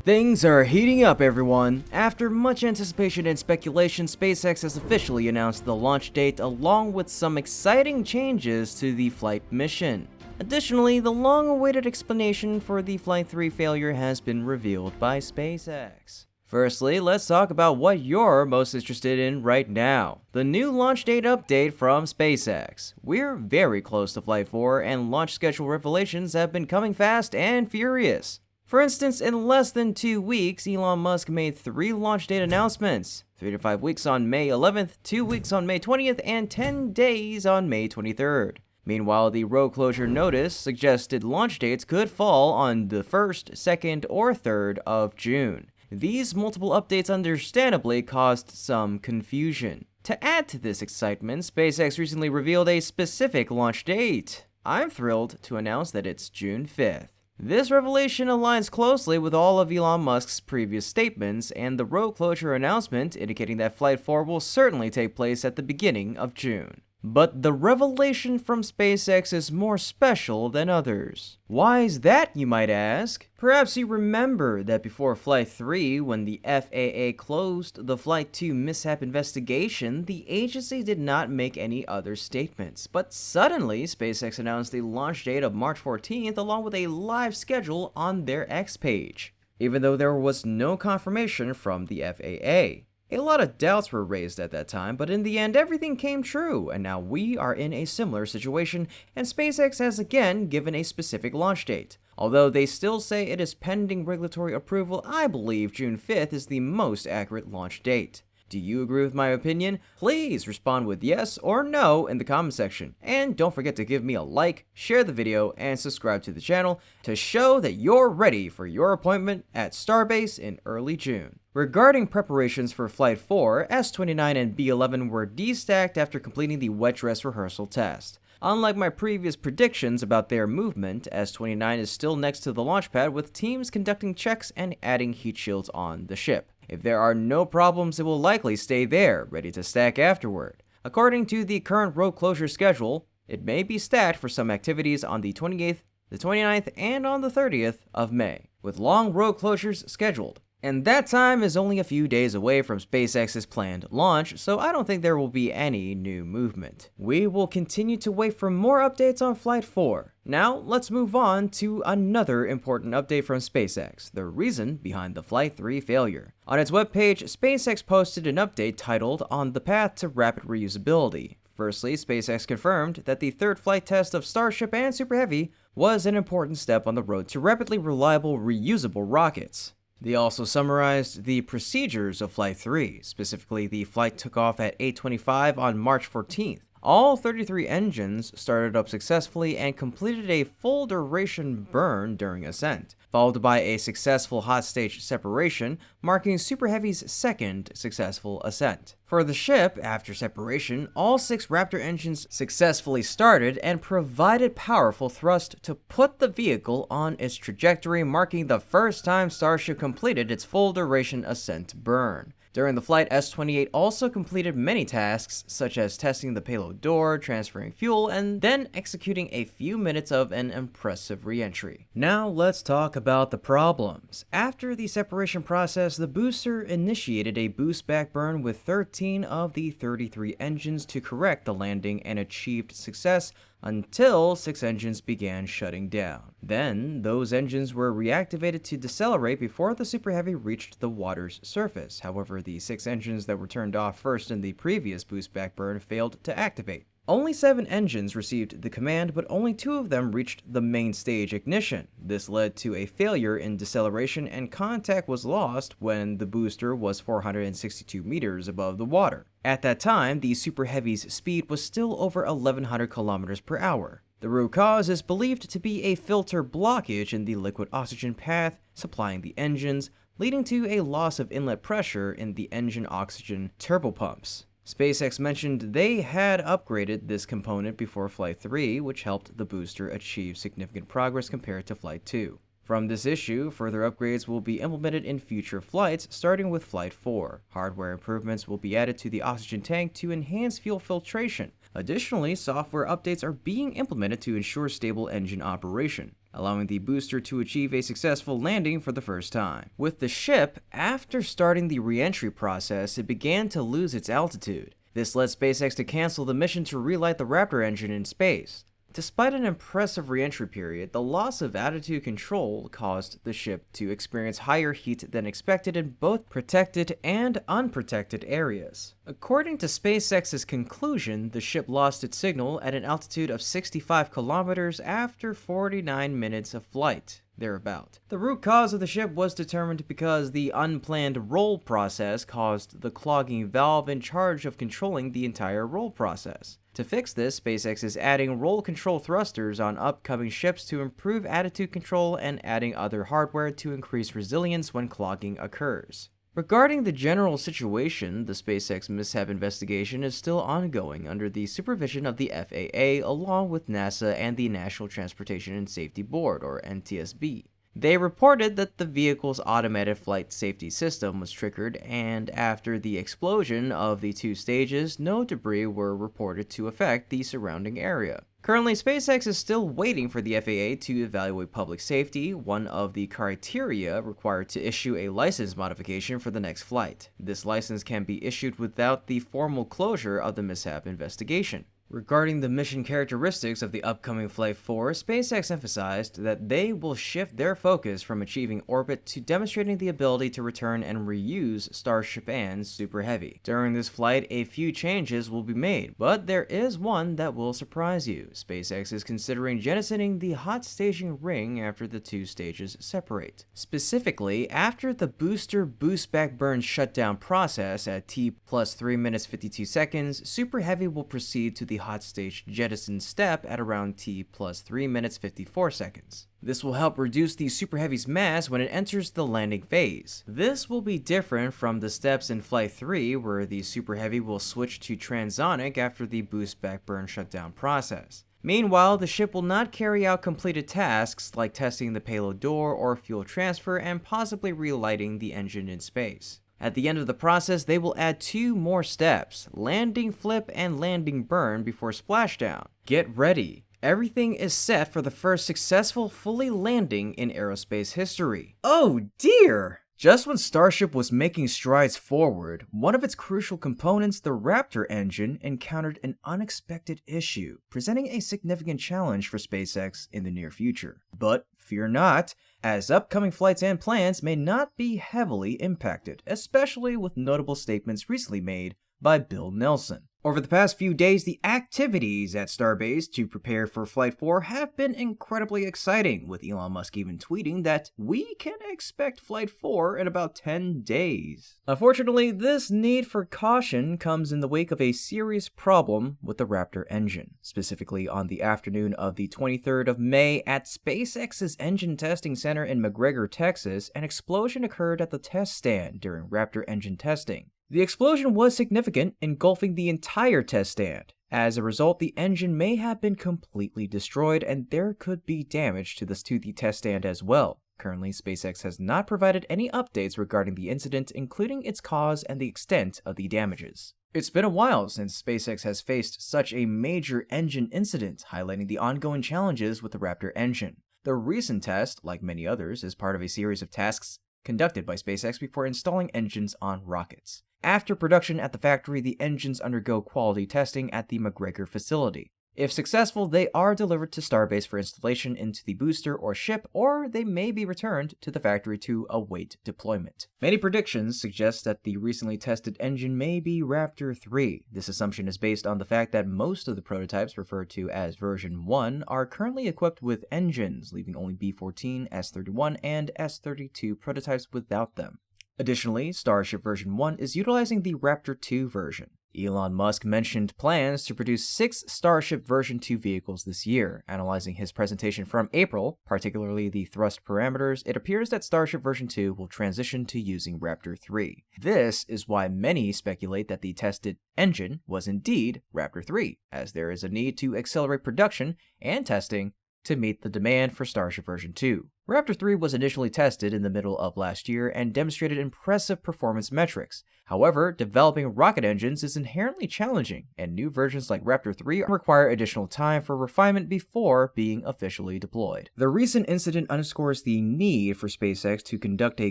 Things are heating up, everyone. After much anticipation and speculation, SpaceX has officially announced the launch date along with some exciting changes to the flight mission. Additionally, the long-awaited explanation for the Flight 3 failure has been revealed by SpaceX. Firstly, let's talk about what you're most interested in right now. The new launch date update from SpaceX. We're very close to Flight 4, and launch schedule revelations have been coming fast and furious. For instance, in less than 2 weeks, Elon Musk made 3 launch date announcements: 3 to 5 weeks on May 11th, 2 weeks on May 20th, and 10 days on May 23rd. Meanwhile, the road closure notice suggested launch dates could fall on the 1st, 2nd, or 3rd of June. These multiple updates understandably caused some confusion. To add to this excitement, SpaceX recently revealed a specific launch date. I'm thrilled to announce that it's June 5th. This revelation aligns closely with all of Elon Musk's previous statements and the road closure announcement indicating that Flight 4 will certainly take place at the beginning of June. But the revelation from SpaceX is more special than others. Why is that, you might ask? Perhaps you remember that before Flight 3, when the FAA closed the Flight 2 mishap investigation, the agency did not make any other statements. But suddenly, SpaceX announced the launch date of March 14th along with a live schedule on their X page, even though there was no confirmation from the FAA. A lot of doubts were raised at that time, but in the end, everything came true, and now we are in a similar situation, and SpaceX has again given a specific launch date. Although they still say it is pending regulatory approval, I believe June 5th is the most accurate launch date. Do you agree with my opinion? Please respond with yes or no in the comment section. And don't forget to give me a like, share the video, and subscribe to the channel to show that you're ready for your appointment at Starbase in early June. Regarding preparations for Flight 4, S29 and B11 were destacked after completing the wet dress rehearsal test. Unlike my previous predictions about their movement, S29 is still next to the launch pad with teams conducting checks and adding heat shields on the ship. If there are no problems, it will likely stay there, ready to stack afterward. According to the current road closure schedule, it may be stacked for some activities on the 28th, the 29th, and on the 30th of May, with long road closures scheduled. And that time is only a few days away from SpaceX's planned launch, so I don't think there will be any new movement. We will continue to wait for more updates on Flight 4. Now, let's move on to another important update from SpaceX, the reason behind the Flight 3 failure. On its webpage, SpaceX posted an update titled "On the Path to Rapid Reusability." Firstly, SpaceX confirmed that the third flight test of Starship and Super Heavy was an important step on the road to rapidly reliable, reusable rockets. They also summarized the procedures of Flight 3, specifically the flight took off at 8:25 on March 14th. All 33 engines started up successfully and completed a full duration burn during ascent, followed by a successful hot stage separation, marking Super Heavy's second successful ascent. For the ship, after separation, all 6 Raptor engines successfully started and provided powerful thrust to put the vehicle on its trajectory, marking the first time Starship completed its full duration ascent burn. During the flight, S-28 also completed many tasks, such as testing the payload door, transferring fuel, and then executing a few minutes of an impressive re-entry. Now let's talk about the problems. After the separation process, the booster initiated a boost back burn with 13 of the 33 engines to correct the landing and achieved success until 6 engines began shutting down. Then, those engines were reactivated to decelerate before the Super Heavy reached the water's surface. However, the 6 engines that were turned off first in the previous boost back burn failed to activate. Only 7 engines received the command, but only 2 of them reached the main stage ignition. This led to a failure in deceleration, and contact was lost when the booster was 462 meters above the water. At that time, the Super Heavy's speed was still over 1,100 kilometers per hour. The root cause is believed to be a filter blockage in the liquid oxygen path supplying the engines, leading to a loss of inlet pressure in the engine oxygen turbopumps. SpaceX mentioned they had upgraded this component before Flight 3, which helped the booster achieve significant progress compared to Flight 2. From this issue, further upgrades will be implemented in future flights, starting with Flight 4. Hardware improvements will be added to the oxygen tank to enhance fuel filtration. Additionally, software updates are being implemented to ensure stable engine operation. allowing the booster to achieve a successful landing for the first time. With the ship, after starting the re-entry process, it began to lose its altitude. This led SpaceX to cancel the mission to relight the Raptor engine in space. Despite an impressive re-entry period, the loss of attitude control caused the ship to experience higher heat than expected in both protected and unprotected areas. According to SpaceX's conclusion, the ship lost its signal at an altitude of 65 kilometers after 49 minutes of flight. Thereabout. The root cause of the ship was determined because the unplanned roll process caused the clogging valve in charge of controlling the entire roll process. To fix this, SpaceX is adding roll control thrusters on upcoming ships to improve attitude control and adding other hardware to increase resilience when clogging occurs. Regarding the general situation, the SpaceX mishap investigation is still ongoing under the supervision of the FAA along with NASA and the National Transportation and Safety Board, or NTSB. They reported that the vehicle's automated flight safety system was triggered, and after the explosion of the 2 stages, no debris were reported to affect the surrounding area. Currently, SpaceX is still waiting for the FAA to evaluate public safety, one of the criteria required to issue a license modification for the next flight. This license can be issued without the formal closure of the mishap investigation. Regarding the mission characteristics of the upcoming Flight 4, SpaceX emphasized that they will shift their focus from achieving orbit to demonstrating the ability to return and reuse Starship and Super Heavy. During this flight, a few changes will be made, but there is one that will surprise you. SpaceX is considering jettisoning the hot staging ring after the 2 stages separate. Specifically, after the booster boost back burn shutdown process at T plus 3 minutes 52 seconds, Super Heavy will proceed to the hot stage jettison step at around T plus 3 minutes 54 seconds. This will help reduce the Super Heavy's mass when it enters the landing phase. This will be different from the steps in Flight 3 where the Super Heavy will switch to transonic after the boost back burn shutdown process. Meanwhile, the ship will not carry out completed tasks like testing the payload door or fuel transfer and possibly relighting the engine in space. At the end of the process, they will add 2 more steps, landing flip and landing burn before splashdown. Get ready. Everything is set for the first successful fully landing in aerospace history. Oh dear! Just when Starship was making strides forward, one of its crucial components, the Raptor engine, encountered an unexpected issue, presenting a significant challenge for SpaceX in the near future. But fear not, as upcoming flights and plans may not be heavily impacted, especially with notable statements recently made by Bill Nelson. Over the past few days, the activities at Starbase to prepare for Flight 4 have been incredibly exciting, with Elon Musk even tweeting that we can expect Flight 4 in about 10 days. Unfortunately, this need for caution comes in the wake of a serious problem with the Raptor engine. Specifically, on the afternoon of the 23rd of May at SpaceX's engine testing center in McGregor, Texas, an explosion occurred at the test stand during Raptor engine testing. The explosion was significant, engulfing the entire test stand. As a result, the engine may have been completely destroyed, and there could be damage to the test stand as well. Currently, SpaceX has not provided any updates regarding the incident, including its cause and the extent of the damages. It's been a while since SpaceX has faced such a major engine incident, highlighting the ongoing challenges with the Raptor engine. The recent test, like many others, is part of a series of tasks conducted by SpaceX before installing engines on rockets. After production at the factory, the engines undergo quality testing at the McGregor facility. If successful, they are delivered to Starbase for installation into the booster or ship, or they may be returned to the factory to await deployment. Many predictions suggest that the recently tested engine may be Raptor 3. This assumption is based on the fact that most of the prototypes referred to as version 1 are currently equipped with engines, leaving only B-14, S-31, and S-32 prototypes without them. Additionally, Starship version 1 is utilizing the Raptor 2 version. Elon Musk mentioned plans to produce 6 Starship version 2 vehicles this year. Analyzing his presentation from April, particularly the thrust parameters, it appears that Starship version 2 will transition to using Raptor 3. This is why many speculate that the tested engine was indeed Raptor 3, as there is a need to accelerate production and testing to meet the demand for Starship version 2. Raptor 3 was initially tested in the middle of last year and demonstrated impressive performance metrics. However, developing rocket engines is inherently challenging, and new versions like Raptor 3 require additional time for refinement before being officially deployed. The recent incident underscores the need for SpaceX to conduct a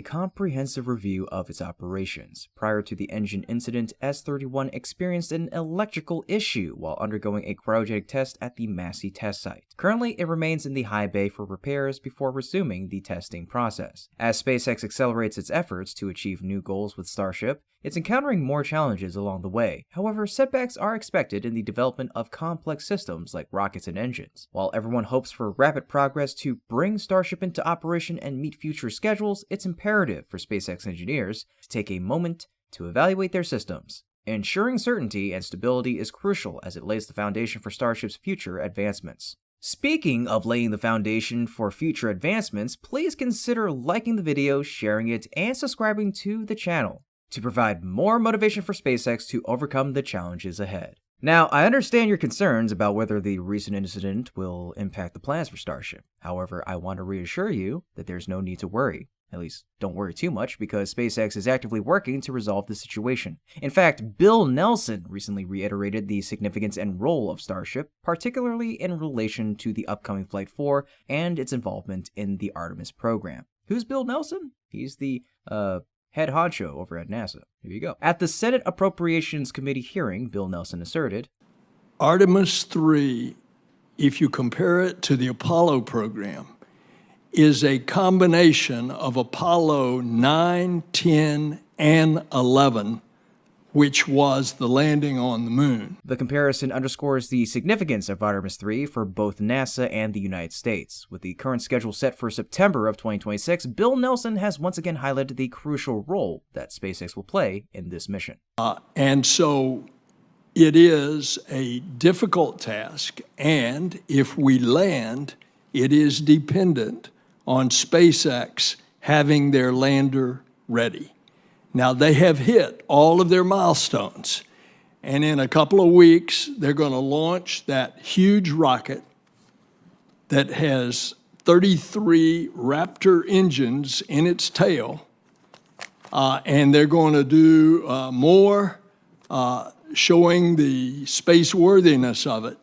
comprehensive review of its operations. Prior to the engine incident, S-31 experienced an electrical issue while undergoing a cryogenic test at the Massey test site. Currently, it remains in the high bay for repairs before resuming the testing process. As SpaceX accelerates its efforts to achieve new goals with Starship, it's encountering more challenges along the way. However, setbacks are expected in the development of complex systems like rockets and engines. While everyone hopes for rapid progress to bring Starship into operation and meet future schedules, it's imperative for SpaceX engineers to take a moment to evaluate their systems. Ensuring certainty and stability is crucial as it lays the foundation for Starship's future advancements. Speaking of laying the foundation for future advancements, please consider liking the video, sharing it, and subscribing to the channel to provide more motivation for SpaceX to overcome the challenges ahead. Now, I understand your concerns about whether the recent incident will impact the plans for Starship. However, I want to reassure you that there's no need to worry. At least, don't worry too much, because SpaceX is actively working to resolve the situation. In fact, Bill Nelson recently reiterated the significance and role of Starship, particularly in relation to the upcoming Flight 4 and its involvement in the Artemis program. Who's Bill Nelson? He's the, head honcho over at NASA. Here you go. At the Senate Appropriations Committee hearing, Bill Nelson asserted, Artemis 3, if you compare it to the Apollo program, is a combination of Apollo 9, 10, and 11, which was the landing on the moon. The comparison underscores the significance of Artemis 3 for both NASA and the United States. With the current schedule set for September of 2026, Bill Nelson has once again highlighted the crucial role that SpaceX will play in this mission. And so it is a difficult task, and if we land, it is dependent on SpaceX having their lander ready. Now, they have hit all of their milestones, and in a couple of weeks, they're going to launch that huge rocket that has 33 Raptor engines in its tail, and they're going to do more showing the spaceworthiness of it.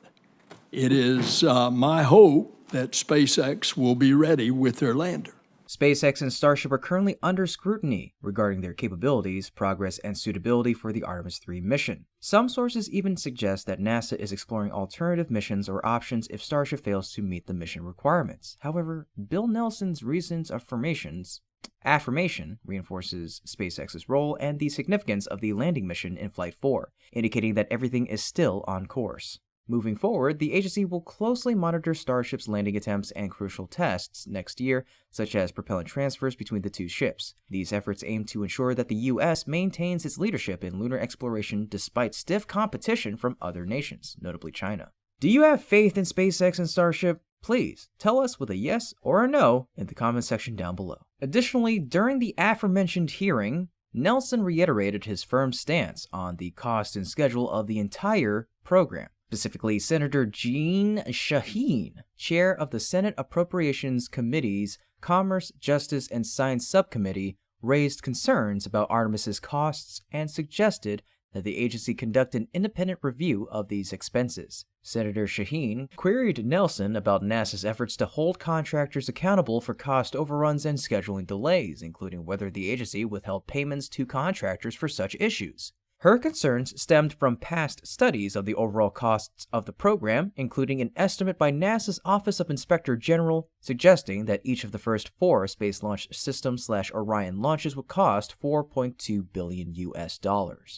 It is my hope that SpaceX will be ready with their lander. SpaceX and Starship are currently under scrutiny regarding their capabilities, progress, and suitability for the Artemis 3 mission. Some sources even suggest that NASA is exploring alternative missions or options if Starship fails to meet the mission requirements. However, Bill Nelson's recent affirmation reinforces SpaceX's role and the significance of the landing mission in Flight 4, indicating that everything is still on course. Moving forward, the agency will closely monitor Starship's landing attempts and crucial tests next year, such as propellant transfers between the two ships. These efforts aim to ensure that the U.S. maintains its leadership in lunar exploration despite stiff competition from other nations, notably China. Do you have faith in SpaceX and Starship? Please tell us with a yes or a no in the comment section down below. Additionally, during the aforementioned hearing, Nelson reiterated his firm stance on the cost and schedule of the entire program. Specifically, Senator Jeanne Shaheen, chair of the Senate Appropriations Committee's Commerce, Justice, and Science Subcommittee, raised concerns about Artemis's costs and suggested that the agency conduct an independent review of these expenses. Senator Shaheen queried Nelson about NASA's efforts to hold contractors accountable for cost overruns and scheduling delays, including whether the agency withheld payments to contractors for such issues. Her concerns stemmed from past studies of the overall costs of the program, including an estimate by NASA's Office of Inspector General suggesting that each of the first 4 Space Launch System/Orion launches would cost $4.2 billion.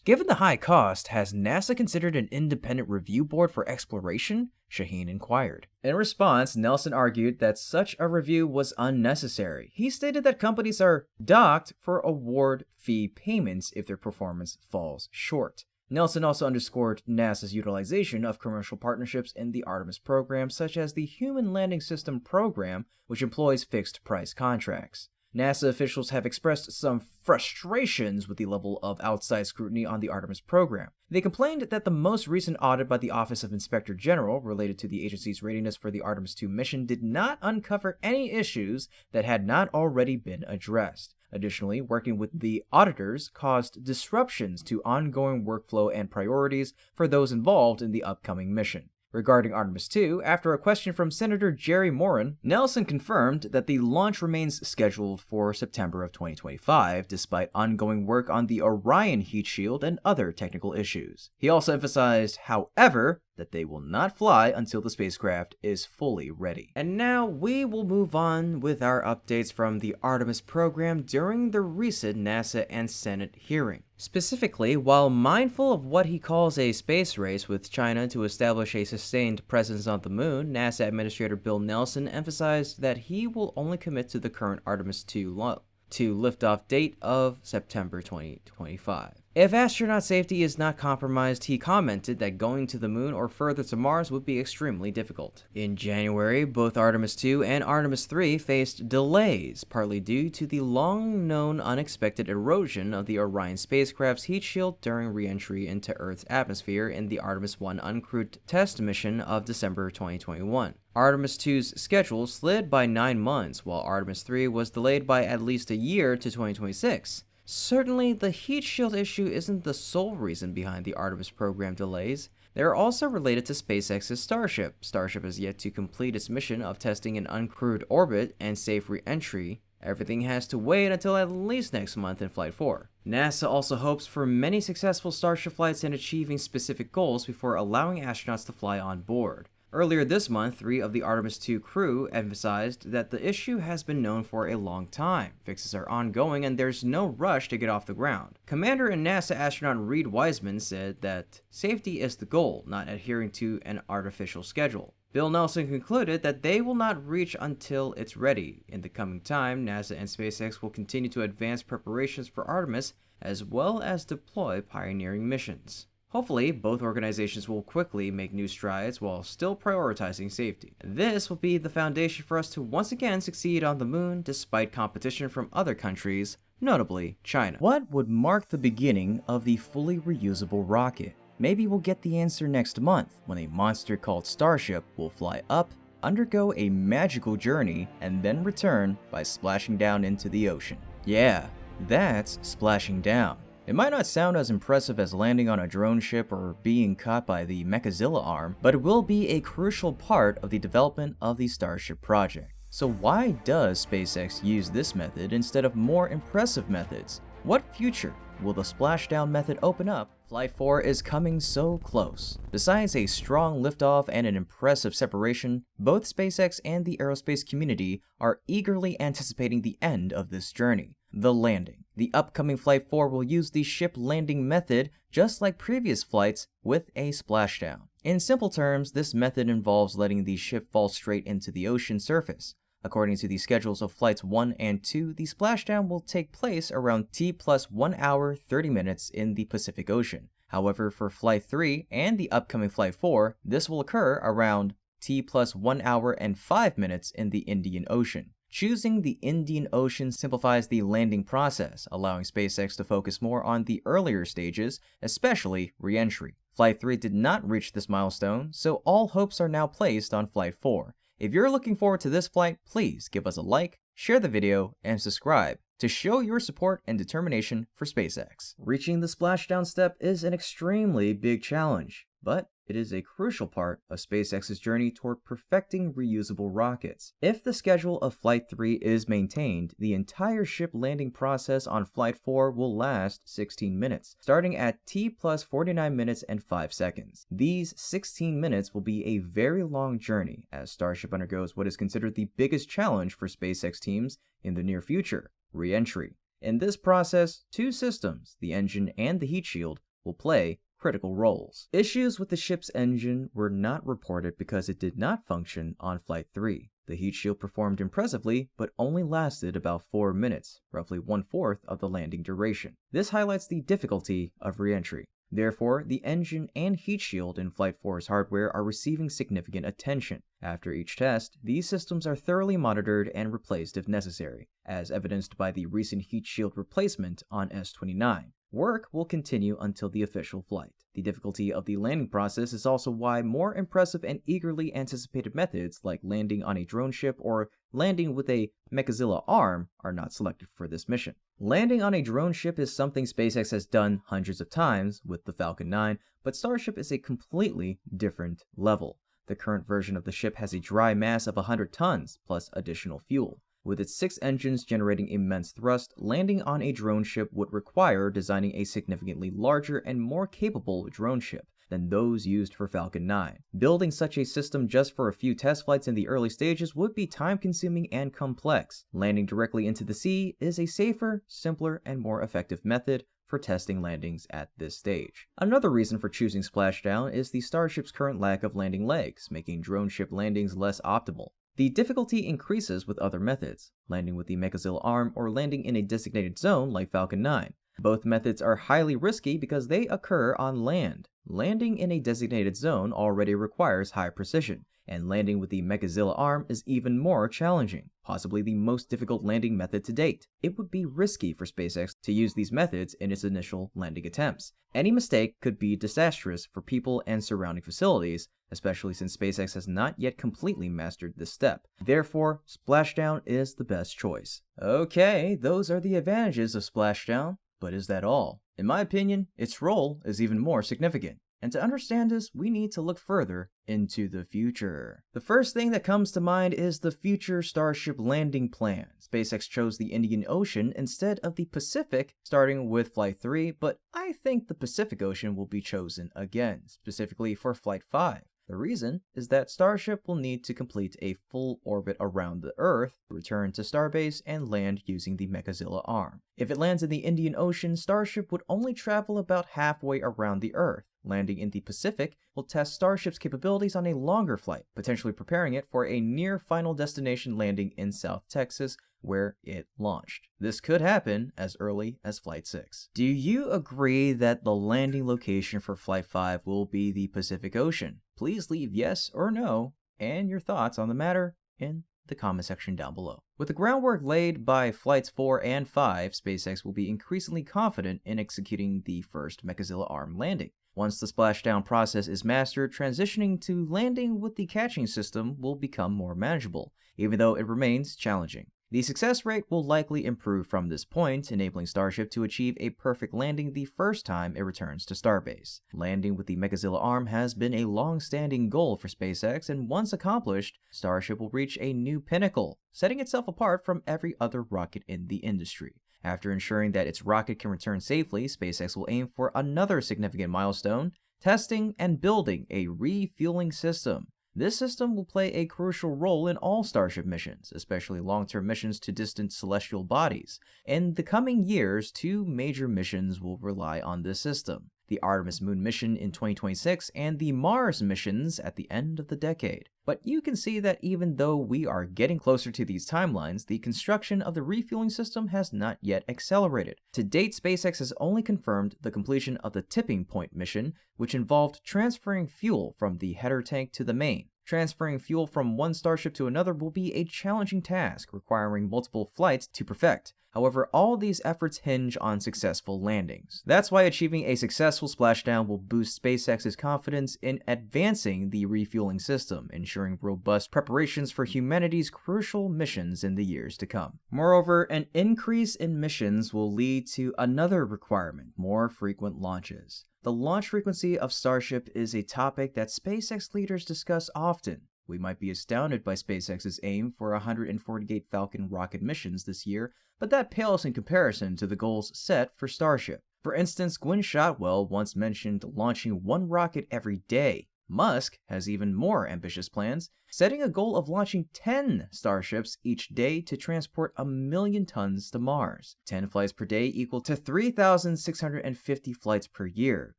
Given the high cost, has NASA considered an independent review board for exploration? Shaheen inquired. In response, Nelson argued that such a review was unnecessary. He stated that companies are docked for award fee payments if their performance falls short. Nelson also underscored NASA's utilization of commercial partnerships in the Artemis program, such as the Human Landing System program, which employs fixed-price contracts. NASA officials have expressed some frustrations with the level of outside scrutiny on the Artemis program. They complained that the most recent audit by the Office of Inspector General related to the agency's readiness for the Artemis 2 mission did not uncover any issues that had not already been addressed. Additionally, working with the auditors caused disruptions to ongoing workflow and priorities for those involved in the upcoming mission. Regarding Artemis 2, after a question from Senator Jerry Moran, Nelson confirmed that the launch remains scheduled for September of 2025, despite ongoing work on the Orion heat shield and other technical issues. He also emphasized, however, that they will not fly until the spacecraft is fully ready. And now we will move on with our updates from the Artemis program during the recent NASA and Senate hearing. Specifically, while mindful of what he calls a space race with China to establish a sustained presence on the moon, NASA Administrator Bill Nelson emphasized that he will only commit to the current Artemis 2 liftoff date of September 2025. If astronaut safety is not compromised, he commented that going to the moon or further to Mars would be extremely difficult. In January, both Artemis 2 and Artemis 3 faced delays, partly due to the long-known unexpected erosion of the Orion spacecraft's heat shield during re-entry into Earth's atmosphere in the Artemis 1 uncrewed test mission of December 2021. Artemis 2's schedule slid by 9 months, while Artemis 3 was delayed by at least a year to 2026. Certainly, the heat shield issue isn't the sole reason behind the Artemis program delays. They are also related to SpaceX's Starship. Starship has yet to complete its mission of testing an uncrewed orbit and safe re-entry. Everything has to wait until at least next month in Flight 4. NASA also hopes for many successful Starship flights and achieving specific goals before allowing astronauts to fly on board. Earlier this month, 3 of the Artemis 2 crew emphasized that the issue has been known for a long time. Fixes are ongoing and there's no rush to get off the ground. Commander and NASA astronaut Reed Wiseman said that safety is the goal, not adhering to an artificial schedule. Bill Nelson concluded that they will not reach until it's ready. In the coming time, NASA and SpaceX will continue to advance preparations for Artemis as well as deploy pioneering missions. Hopefully, both organizations will quickly make new strides while still prioritizing safety. This will be the foundation for us to once again succeed on the moon despite competition from other countries, notably China. What would mark the beginning of the fully reusable rocket? Maybe we'll get the answer next month when a monster called Starship will fly up, undergo a magical journey, and then return by splashing down into the ocean. Yeah, that's splashing down. It might not sound as impressive as landing on a drone ship or being caught by the Mechazilla arm, but it will be a crucial part of the development of the Starship project. So why does SpaceX use this method instead of more impressive methods? What future will the splashdown method open up? Flight 4 is coming so close. Besides a strong liftoff and an impressive separation, both SpaceX and the aerospace community are eagerly anticipating the end of this journey, the landing. The upcoming Flight 4 will use the ship landing method just like previous flights with a splashdown. In simple terms, this method involves letting the ship fall straight into the ocean surface. According to the schedules of Flights 1 and 2, the splashdown will take place around T plus 1 hour 30 minutes in the Pacific Ocean. However, for Flight 3 and the upcoming Flight 4, this will occur around T plus 1 hour and 5 minutes in the Indian Ocean. Choosing the Indian Ocean simplifies the landing process, allowing SpaceX to focus more on the earlier stages, especially re-entry. Flight 3 did not reach this milestone, so all hopes are now placed on Flight 4. If you're looking forward to this flight, please give us a like, share the video, and subscribe to show your support and determination for SpaceX. Reaching the splashdown step is an extremely big challenge, but it is a crucial part of SpaceX's journey toward perfecting reusable rockets. If the schedule of Flight 3 is maintained, the entire ship landing process on Flight 4 will last 16 minutes, starting at T plus 49 minutes and 5 seconds. These 16 minutes will be a very long journey as Starship undergoes what is considered the biggest challenge for SpaceX teams in the near future, re-entry. In this process, 2 systems, the engine and the heat shield, will play critical roles. Issues with the ship's engine were not reported because it did not function on Flight 3. The heat shield performed impressively, but only lasted about 4 minutes, roughly 1/4 of the landing duration. This highlights the difficulty of re-entry. Therefore, the engine and heat shield in Flight 4's hardware are receiving significant attention. After each test, these systems are thoroughly monitored and replaced if necessary, as evidenced by the recent heat shield replacement on S-29. Work will continue until the official flight. The difficulty of the landing process is also why more impressive and eagerly anticipated methods like landing on a drone ship or landing with a Mechazilla arm are not selected for this mission. Landing on a drone ship is something SpaceX has done hundreds of times with the Falcon 9, but Starship is a completely different level. The current version of the ship has a dry mass of 100 tons plus additional fuel. With its 6 engines generating immense thrust, landing on a drone ship would require designing a significantly larger and more capable drone ship than those used for Falcon 9. Building such a system just for a few test flights in the early stages would be time-consuming and complex. Landing directly into the sea is a safer, simpler, and more effective method for testing landings at this stage. Another reason for choosing Splashdown is the Starship's current lack of landing legs, making drone ship landings less optimal. The difficulty increases with other methods, landing with the Mechazilla arm or landing in a designated zone like Falcon 9. Both methods are highly risky because they occur on land. Landing in a designated zone already requires high precision, and landing with the Mechazilla arm is even more challenging, possibly the most difficult landing method to date. It would be risky for SpaceX to use these methods in its initial landing attempts. Any mistake could be disastrous for people and surrounding facilities, especially since SpaceX has not yet completely mastered this step. Therefore, Splashdown is the best choice. Okay, those are the advantages of Splashdown, but is that all? In my opinion, its role is even more significant. And to understand this, we need to look further into the future. The first thing that comes to mind is the future Starship landing plan. SpaceX chose the Indian Ocean instead of the Pacific, starting with Flight 3, but I think the Pacific Ocean will be chosen again, specifically for Flight 5. The reason is that Starship will need to complete a full orbit around the Earth, return to Starbase, and land using the Mechazilla arm. If it lands in the Indian Ocean, Starship would only travel about halfway around the Earth. Landing in the Pacific will test Starship's capabilities on a longer flight, potentially preparing it for a near final destination landing in South Texas, where it launched. This could happen as early as Flight 6. Do you agree that the landing location for Flight 5 will be the Pacific Ocean? Please leave yes or no, and your thoughts on the matter in the comment section down below. With the groundwork laid by Flights 4 and 5, SpaceX will be increasingly confident in executing the first Mechazilla arm landing. Once the splashdown process is mastered, transitioning to landing with the catching system will become more manageable, even though it remains challenging. The success rate will likely improve from this point, enabling Starship to achieve a perfect landing the first time it returns to Starbase. Landing with the Mechazilla arm has been a long-standing goal for SpaceX, and once accomplished, Starship will reach a new pinnacle, setting itself apart from every other rocket in the industry. After ensuring that its rocket can return safely, SpaceX will aim for another significant milestone, testing and building a refueling system. This system will play a crucial role in all Starship missions, especially long-term missions to distant celestial bodies. In the coming years, 2 major missions will rely on this system: the Artemis moon mission in 2026 and the Mars missions at the end of the decade. But you can see that even though we are getting closer to these timelines, the construction of the refueling system has not yet accelerated. To date, SpaceX has only confirmed the completion of the Tipping Point mission, which involved transferring fuel from the header tank to the main. Transferring fuel from one Starship to another will be a challenging task, requiring multiple flights to perfect. However, all these efforts hinge on successful landings. That's why achieving a successful splashdown will boost SpaceX's confidence in advancing the refueling system, ensuring robust preparations for humanity's crucial missions in the years to come. Moreover, an increase in missions will lead to another requirement: more frequent launches. The launch frequency of Starship is a topic that SpaceX leaders discuss often. We might be astounded by SpaceX's aim for 148 Falcon rocket missions this year, but that pales in comparison to the goals set for Starship. For instance, Gwynne Shotwell once mentioned launching 1 rocket every day. Musk has even more ambitious plans, setting a goal of launching 10 Starships each day to transport 1 million tons to Mars. 10 flights per day equal to 3,650 flights per year,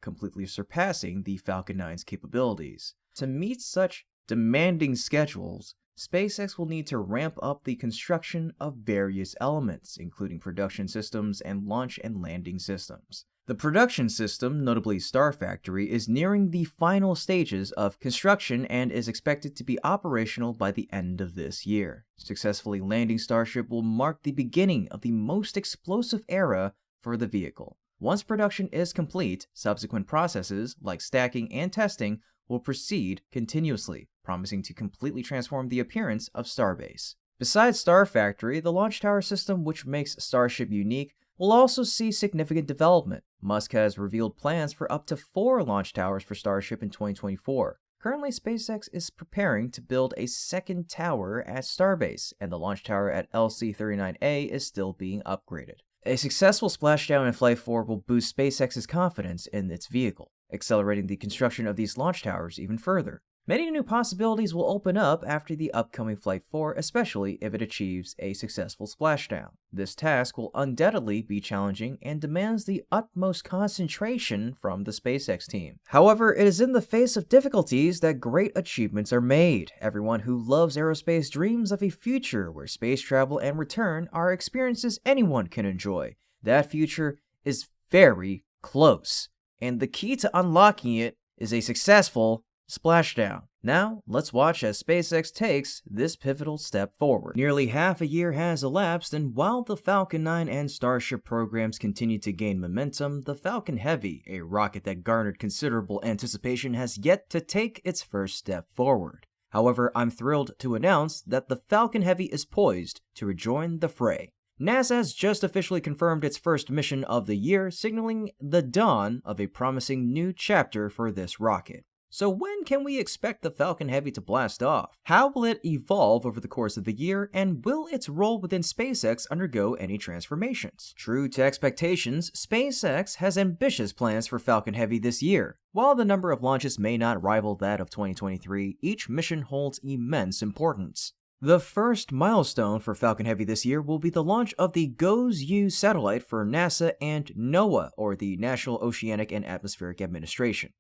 completely surpassing the Falcon 9's capabilities. To meet such demanding schedules, SpaceX will need to ramp up the construction of various elements, including production systems and launch and landing systems. The production system, notably Star Factory, is nearing the final stages of construction and is expected to be operational by the end of this year. Successfully landing Starship will mark the beginning of the most explosive era for the vehicle. Once production is complete, subsequent processes like stacking and testing will proceed continuously, promising to completely transform the appearance of Starbase. Besides Star Factory, the launch tower system, which makes Starship unique, will also see significant development. Musk has revealed plans for up to 4 launch towers for Starship in 2024. Currently, SpaceX is preparing to build a second tower at Starbase, and the launch tower at LC-39A is still being upgraded. A successful splashdown in Flight 4 will boost SpaceX's confidence in its vehicle, accelerating the construction of these launch towers even further. Many new possibilities will open up after the upcoming Flight 4, especially if it achieves a successful splashdown. This task will undoubtedly be challenging and demands the utmost concentration from the SpaceX team. However, it is in the face of difficulties that great achievements are made. Everyone who loves aerospace dreams of a future where space travel and return are experiences anyone can enjoy. That future is very close, and the key to unlocking it is a successful splashdown. Now, let's watch as SpaceX takes this pivotal step forward. Nearly half a year has elapsed, and while the Falcon 9 and Starship programs continue to gain momentum, the Falcon Heavy, a rocket that garnered considerable anticipation, has yet to take its first step forward. However, I'm thrilled to announce that the Falcon Heavy is poised to rejoin the fray. NASA has just officially confirmed its first mission of the year, signaling the dawn of a promising new chapter for this rocket. So when can we expect the Falcon Heavy to blast off? How will it evolve over the course of the year, and will its role within SpaceX undergo any transformations? True to expectations, SpaceX has ambitious plans for Falcon Heavy this year. While the number of launches may not rival that of 2023, each mission holds immense importance. The first milestone for Falcon Heavy this year will be the launch of the GOES-U satellite for NASA and NOAA, or the National Oceanic and Atmospheric Administration.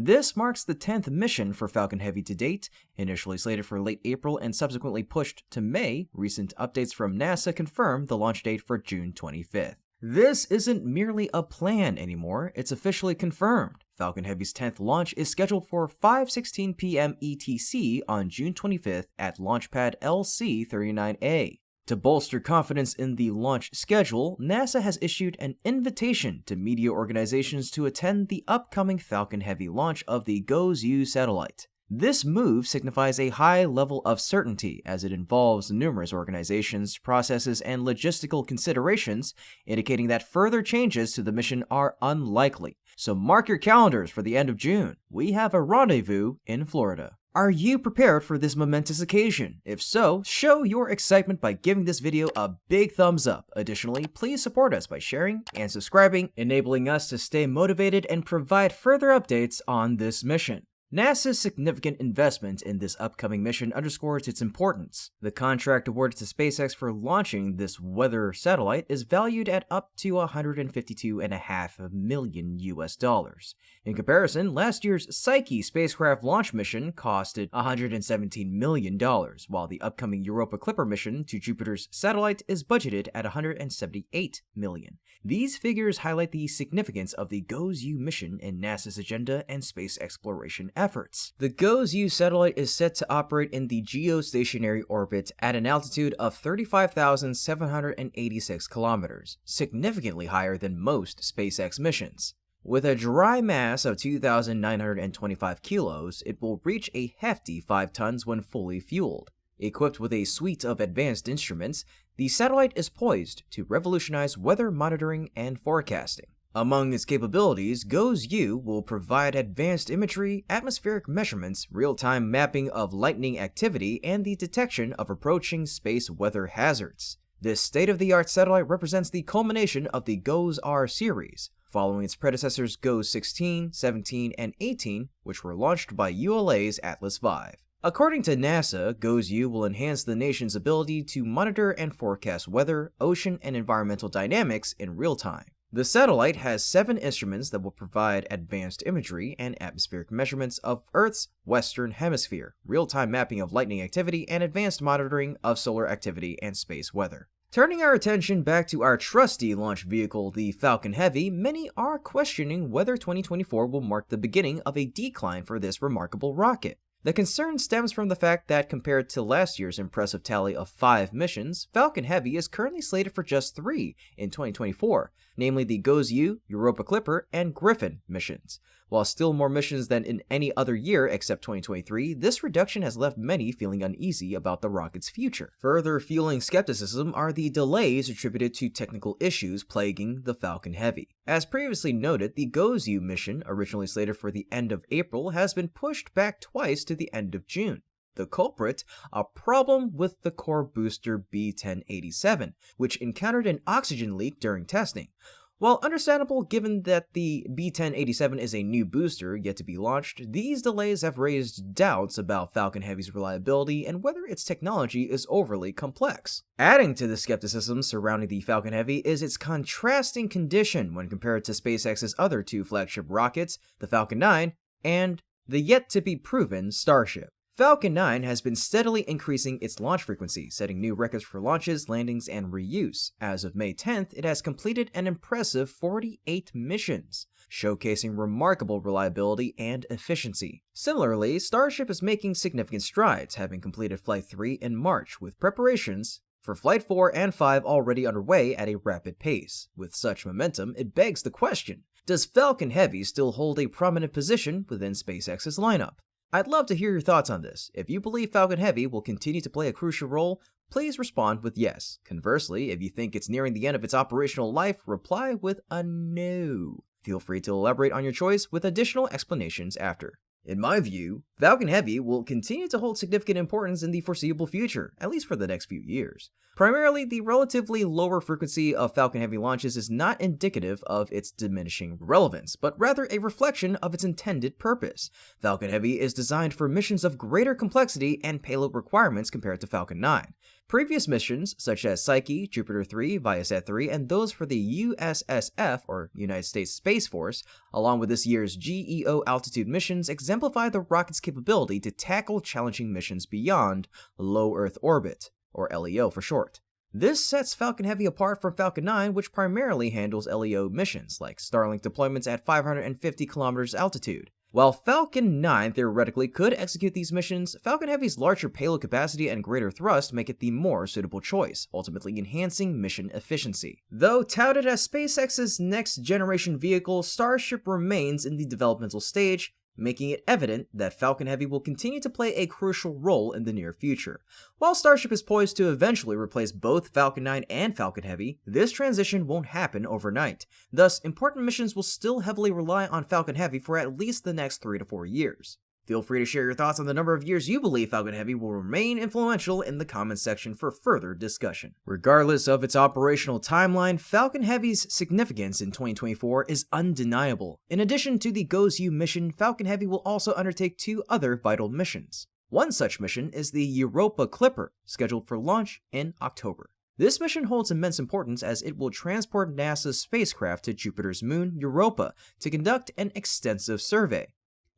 This marks the 10th mission for Falcon Heavy to date. Initially slated for late April and subsequently pushed to May, recent updates from NASA confirm the launch date for June 25th. This isn't merely a plan anymore, it's officially confirmed. Falcon Heavy's 10th launch is scheduled for 5:16 p.m. ETC on June 25th at Launchpad LC-39A. To bolster confidence in the launch schedule, NASA has issued an invitation to media organizations to attend the upcoming Falcon Heavy launch of the GOES-U satellite. This move signifies a high level of certainty as it involves numerous organizations, processes, and logistical considerations, indicating that further changes to the mission are unlikely. So mark your calendars for the end of June. We have a rendezvous in Florida. Are you prepared for this momentous occasion? If so, show your excitement by giving this video a big thumbs up. Additionally, please support us by sharing and subscribing, enabling us to stay motivated and provide further updates on this mission. NASA's significant investment in this upcoming mission underscores its importance. The contract awarded to SpaceX for launching this weather satellite is valued at up to $152.5 million. In comparison, last year's Psyche spacecraft launch mission costed $117 million, while the upcoming Europa Clipper mission to Jupiter's satellite is budgeted at $178 million. These figures highlight the significance of the GOES-U mission in NASA's agenda and space exploration efforts. The GOES-U satellite is set to operate in the geostationary orbit at an altitude of 35,786 kilometers, significantly higher than most SpaceX missions. With a dry mass of 2,925 kilos, it will reach a hefty 5 tons when fully fueled. Equipped with a suite of advanced instruments, the satellite is poised to revolutionize weather monitoring and forecasting. Among its capabilities, GOES-U will provide advanced imagery, atmospheric measurements, real-time mapping of lightning activity, and the detection of approaching space weather hazards. This state-of-the-art satellite represents the culmination of the GOES-R series, following its predecessors GOES-16, 17, and 18, which were launched by ULA's Atlas V. According to NASA, GOES-U will enhance the nation's ability to monitor and forecast weather, ocean, and environmental dynamics in real time. The satellite has 7 instruments that will provide advanced imagery and atmospheric measurements of Earth's western hemisphere, real-time mapping of lightning activity, and advanced monitoring of solar activity and space weather. Turning our attention back to our trusty launch vehicle, the Falcon Heavy, many are questioning whether 2024 will mark the beginning of a decline for this remarkable rocket. The concern stems from the fact that compared to last year's impressive tally of 5 missions, Falcon Heavy is currently slated for just 3 in 2024, namely the GOES-U, Europa Clipper, and Griffin missions. While still more missions than in any other year except 2023, this reduction has left many feeling uneasy about the rocket's future. Further fueling skepticism are the delays attributed to technical issues plaguing the Falcon Heavy. As previously noted, the GOES-U mission, originally slated for the end of April, has been pushed back twice to the end of June. The culprit, a problem with the core booster B1087, which encountered an oxygen leak during testing. While understandable given that the B1087 is a new booster yet to be launched, these delays have raised doubts about Falcon Heavy's reliability and whether its technology is overly complex. Adding to the skepticism surrounding the Falcon Heavy is its contrasting condition when compared to SpaceX's other 2 flagship rockets, the Falcon 9 and the yet-to-be-proven Starship. Falcon 9 has been steadily increasing its launch frequency, setting new records for launches, landings, and reuse. As of May 10th, it has completed an impressive 48 missions, showcasing remarkable reliability and efficiency. Similarly, Starship is making significant strides, having completed Flight 3 in March, with preparations for Flight 4 and 5 already underway at a rapid pace. With such momentum, it begs the question, does Falcon Heavy still hold a prominent position within SpaceX's lineup? I'd love to hear your thoughts on this. If you believe Falcon Heavy will continue to play a crucial role, please respond with yes. Conversely, if you think it's nearing the end of its operational life, reply with a no. Feel free to elaborate on your choice with additional explanations after. In my view, Falcon Heavy will continue to hold significant importance in the foreseeable future, at least for the next few years. Primarily, the relatively lower frequency of Falcon Heavy launches is not indicative of its diminishing relevance, but rather a reflection of its intended purpose. Falcon Heavy is designed for missions of greater complexity and payload requirements compared to Falcon 9. Previous missions, such as Psyche, Jupiter 3, Viasat 3, and those for the USSF, or United States Space Force, along with this year's GEO altitude missions, exemplify the rocket's capability to tackle challenging missions beyond low Earth orbit, or LEO for short. This sets Falcon Heavy apart from Falcon 9, which primarily handles LEO missions, like Starlink deployments at 550 kilometers altitude. While Falcon 9 theoretically could execute these missions, Falcon Heavy's larger payload capacity and greater thrust make it the more suitable choice, ultimately enhancing mission efficiency. Though touted as SpaceX's next-generation vehicle, Starship remains in the developmental stage, making it evident that Falcon Heavy will continue to play a crucial role in the near future. While Starship is poised to eventually replace both Falcon 9 and Falcon Heavy, this transition won't happen overnight. Thus, important missions will still heavily rely on Falcon Heavy for at least the next 3 to 4 years. Feel free to share your thoughts on the number of years you believe Falcon Heavy will remain influential in the comments section for further discussion. Regardless of its operational timeline, Falcon Heavy's significance in 2024 is undeniable. In addition to the GOES-U mission, Falcon Heavy will also undertake 2 other vital missions. One such mission is the Europa Clipper, scheduled for launch in October. This mission holds immense importance as it will transport NASA's spacecraft to Jupiter's moon, Europa, to conduct an extensive survey.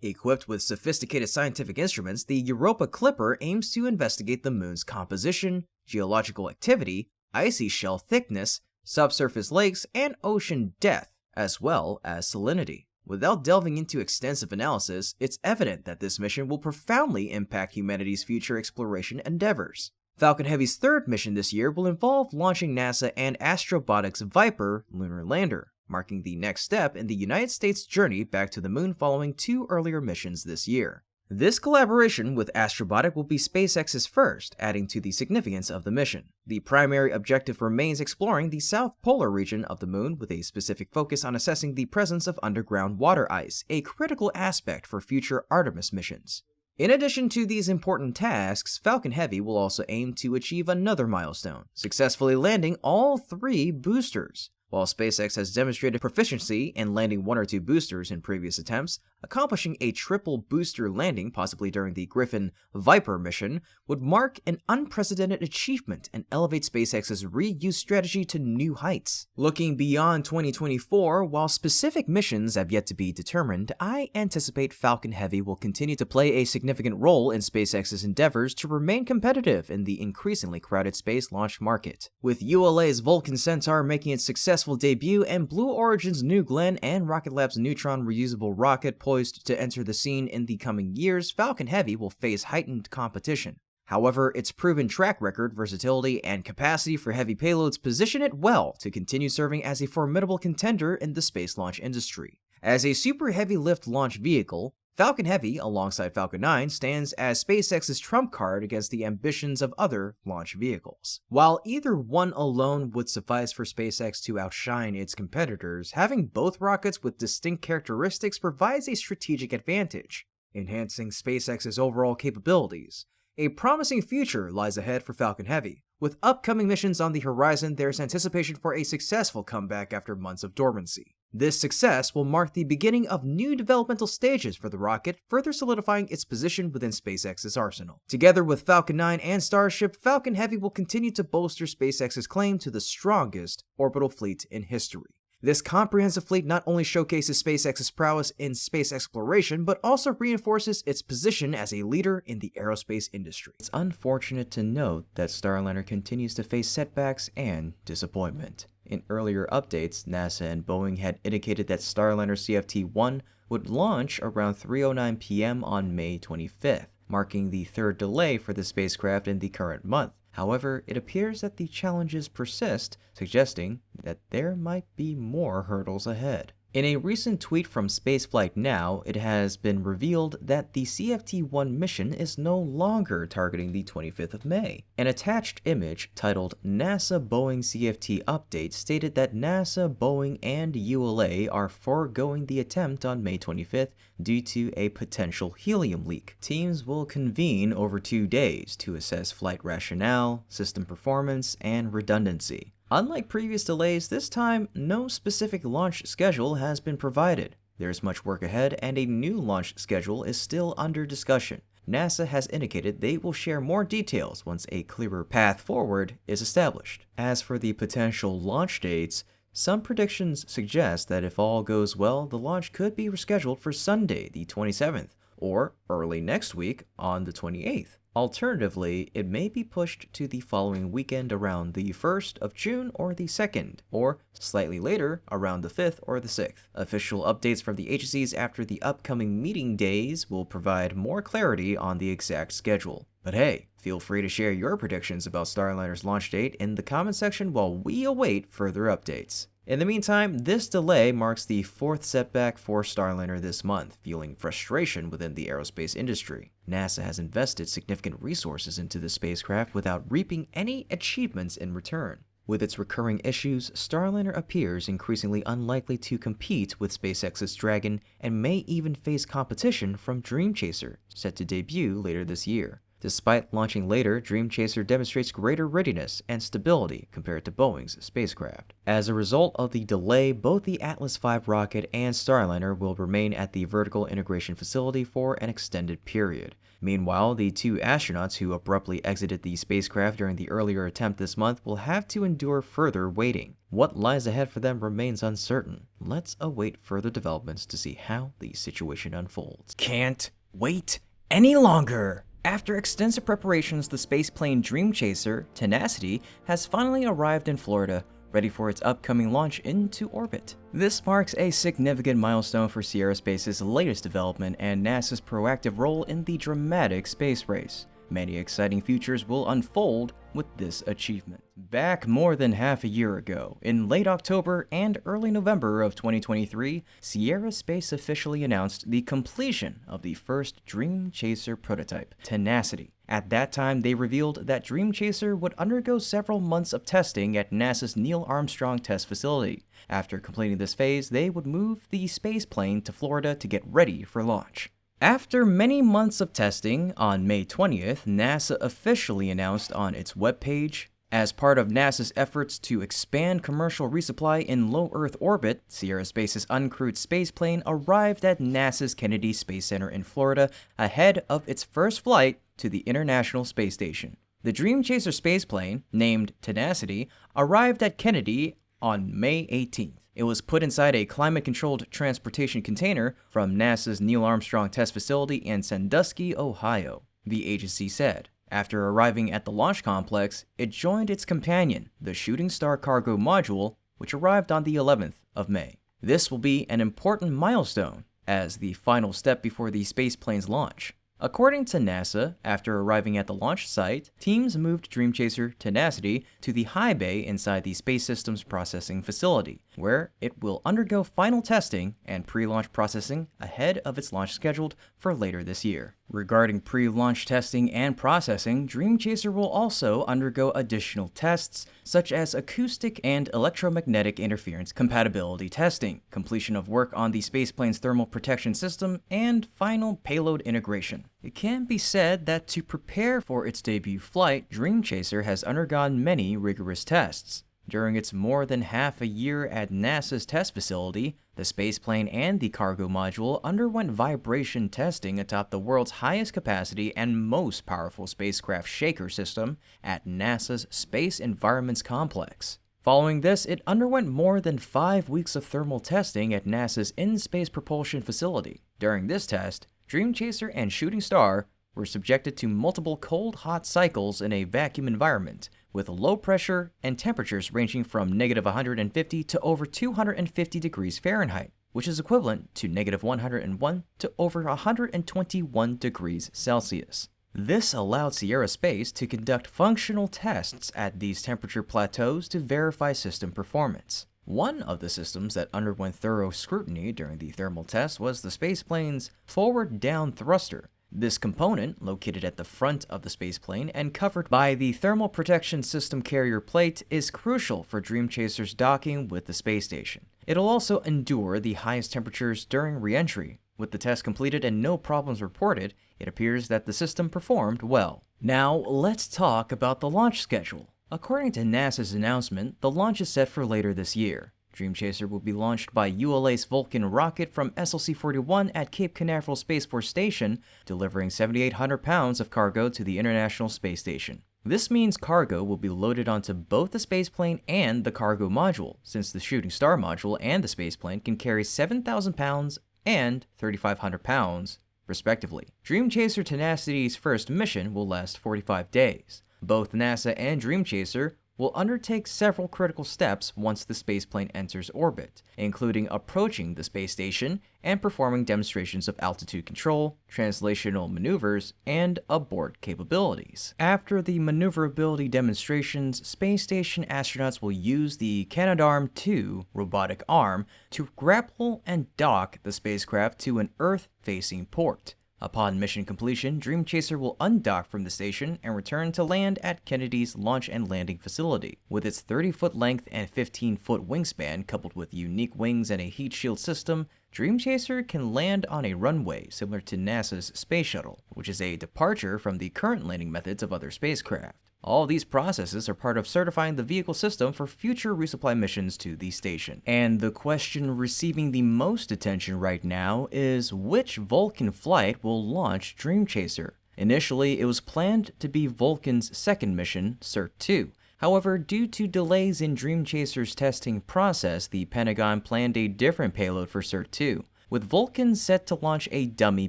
Equipped with sophisticated scientific instruments, the Europa Clipper aims to investigate the moon's composition, geological activity, icy shell thickness, subsurface lakes, and ocean depth, as well as salinity. Without delving into extensive analysis, it's evident that this mission will profoundly impact humanity's future exploration endeavors. Falcon Heavy's 3rd mission this year will involve launching NASA and Astrobotic's Viper lunar lander, marking the next step in the United States' journey back to the moon following 2 earlier missions this year. This collaboration with Astrobotic will be SpaceX's first, adding to the significance of the mission. The primary objective remains exploring the south polar region of the moon with a specific focus on assessing the presence of underground water ice, a critical aspect for future Artemis missions. In addition to these important tasks, Falcon Heavy will also aim to achieve another milestone, successfully landing all 3 boosters. While SpaceX has demonstrated proficiency in landing 1 or 2 boosters in previous attempts, accomplishing a triple booster landing, possibly during the Griffin Viper mission, would mark an unprecedented achievement and elevate SpaceX's reuse strategy to new heights. Looking beyond 2024, while specific missions have yet to be determined, I anticipate Falcon Heavy will continue to play a significant role in SpaceX's endeavors to remain competitive in the increasingly crowded space launch market. With ULA's Vulcan Centaur making its successful successful debut and Blue Origin's New Glenn and Rocket Lab's Neutron reusable rocket poised to enter the scene in the coming years, Falcon Heavy will face heightened competition. However, its proven track record, versatility, and capacity for heavy payloads position it well to continue serving as a formidable contender in the space launch industry. As a super heavy lift launch vehicle, Falcon Heavy, alongside Falcon 9, stands as SpaceX's trump card against the ambitions of other launch vehicles. While either one alone would suffice for SpaceX to outshine its competitors, having both rockets with distinct characteristics provides a strategic advantage, enhancing SpaceX's overall capabilities. A promising future lies ahead for Falcon Heavy. With upcoming missions on the horizon, there's anticipation for a successful comeback after months of dormancy. This success will mark the beginning of new developmental stages for the rocket, further solidifying its position within SpaceX's arsenal. Together with Falcon 9 and Starship, Falcon Heavy will continue to bolster SpaceX's claim to the strongest orbital fleet in history. This comprehensive fleet not only showcases SpaceX's prowess in space exploration, but also reinforces its position as a leader in the aerospace industry. It's unfortunate to note that Starliner continues to face setbacks and disappointment. In earlier updates, NASA and Boeing had indicated that Starliner CFT-1 would launch around 3:09 p.m. on May 25th, marking the third delay for the spacecraft in the current month. However, it appears that the challenges persist, suggesting that there might be more hurdles ahead. In a recent tweet from Spaceflight Now, it has been revealed that the CFT-1 mission is no longer targeting the 25th of May. An attached image titled NASA Boeing CFT Update stated that NASA, Boeing, and ULA are foregoing the attempt on May 25th due to a potential helium leak. Teams will convene over 2 days to assess flight rationale, system performance, and redundancy. Unlike previous delays, this time, no specific launch schedule has been provided. There's much work ahead, and a new launch schedule is still under discussion. NASA has indicated they will share more details once a clearer path forward is established. As for the potential launch dates, some predictions suggest that if all goes well, the launch could be rescheduled for Sunday, the 27th, or early next week on the 28th. Alternatively, it may be pushed to the following weekend around the 1st of June or the 2nd, or slightly later around the 5th or the 6th. Official updates from the agencies after the upcoming meeting days will provide more clarity on the exact schedule. But hey, feel free to share your predictions about Starliner's launch date in the comment section while we await further updates. In the meantime, this delay marks the 4th setback for Starliner this month, fueling frustration within the aerospace industry. NASA has invested significant resources into the spacecraft without reaping any achievements in return. With its recurring issues, Starliner appears increasingly unlikely to compete with SpaceX's Dragon and may even face competition from Dream Chaser, set to debut later this year. Despite launching later, Dream Chaser demonstrates greater readiness and stability compared to Boeing's spacecraft. As a result of the delay, both the Atlas V rocket and Starliner will remain at the vertical integration facility for an extended period. Meanwhile, the 2 astronauts who abruptly exited the spacecraft during the earlier attempt this month will have to endure further waiting. What lies ahead for them remains uncertain. Let's await further developments to see how the situation unfolds. Can't wait any longer! After extensive preparations, the spaceplane Dream Chaser, Tenacity, has finally arrived in Florida, ready for its upcoming launch into orbit. This marks a significant milestone for Sierra Space's latest development and NASA's proactive role in the dramatic space race. Many exciting futures will unfold with this achievement. Back more than half a year ago, in late October and early November of 2023, Sierra Space officially announced the completion of the first Dream Chaser prototype, Tenacity. At that time, they revealed that Dream Chaser would undergo several months of testing at NASA's Neil Armstrong Test Facility. After completing this phase, they would move the spaceplane to Florida to get ready for launch. After many months of testing, on May 20th, NASA officially announced on its webpage, as part of NASA's efforts to expand commercial resupply in low Earth orbit, Sierra Space's uncrewed spaceplane arrived at NASA's Kennedy Space Center in Florida ahead of its first flight to the International Space Station. The Dream Chaser spaceplane, named Tenacity, arrived at Kennedy on May 18th. It was put inside a climate-controlled transportation container from NASA's Neil Armstrong Test Facility in Sandusky, Ohio, the agency said. After arriving at the launch complex, it joined its companion, the Shooting Star cargo module, which arrived on the 11th of May. This will be an important milestone as the final step before the spaceplane's launch. According to NASA, after arriving at the launch site, teams moved Dream Chaser Tenacity to the high bay inside the Space Systems Processing Facility, where it will undergo final testing and pre-launch processing ahead of its launch scheduled for later this year. Regarding pre-launch testing and processing, Dream Chaser will also undergo additional tests such as acoustic and electromagnetic interference compatibility testing, completion of work on the spaceplane's thermal protection system, and final payload integration. It can be said that to prepare for its debut flight, Dream Chaser has undergone many rigorous tests. During its more than half a year at NASA's test facility, the spaceplane and the cargo module underwent vibration testing atop the world's highest capacity and most powerful spacecraft shaker system at NASA's Space Environments Complex. Following this, it underwent more than 5 weeks of thermal testing at NASA's In-Space Propulsion Facility. During this test, Dream Chaser and Shooting Star were subjected to multiple cold-hot cycles in a vacuum environment, with low pressure and temperatures ranging from -150 to over 250 degrees Fahrenheit, which is equivalent to -101 to over 121 degrees Celsius. This allowed Sierra Space to conduct functional tests at these temperature plateaus to verify system performance. One of the systems that underwent thorough scrutiny during the thermal test was the spaceplane's forward down thruster. This component, located at the front of the spaceplane and covered by the thermal protection system carrier plate, is crucial for Dream Chaser's docking with the space station. It'll also endure the highest temperatures during re-entry. With the test completed and no problems reported, it appears that the system performed well. Now, let's talk about the launch schedule. According to NASA's announcement, the launch is set for later this year. Dream Chaser will be launched by ULA's Vulcan rocket from SLC-41 at Cape Canaveral Space Force Station, delivering 7,800 pounds of cargo to the International Space Station. This means cargo will be loaded onto both the spaceplane and the cargo module, since the Shooting Star module and the spaceplane can carry 7,000 pounds and 3,500 pounds, respectively. Dream Chaser Tenacity's first mission will last 45 days. Both NASA and Dream Chaser will undertake several critical steps once the spaceplane enters orbit, including approaching the space station and performing demonstrations of altitude control, translational maneuvers, and abort capabilities. After the maneuverability demonstrations, space station astronauts will use the Canadarm2 robotic arm to grapple and dock the spacecraft to an Earth-facing port. Upon mission completion, Dream Chaser will undock from the station and return to land at Kennedy's Launch and Landing Facility. With its 30-foot length and 15-foot wingspan coupled with unique wings and a heat shield system, Dream Chaser can land on a runway similar to NASA's Space Shuttle, which is a departure from the current landing methods of other spacecraft. All these processes are part of certifying the vehicle system for future resupply missions to the station. And the question receiving the most attention right now is which Vulcan flight will launch Dream Chaser? Initially, it was planned to be Vulcan's second mission, CERT-2. However, due to delays in Dream Chaser's testing process, the Pentagon planned a different payload for CERT-2, with Vulcan set to launch a dummy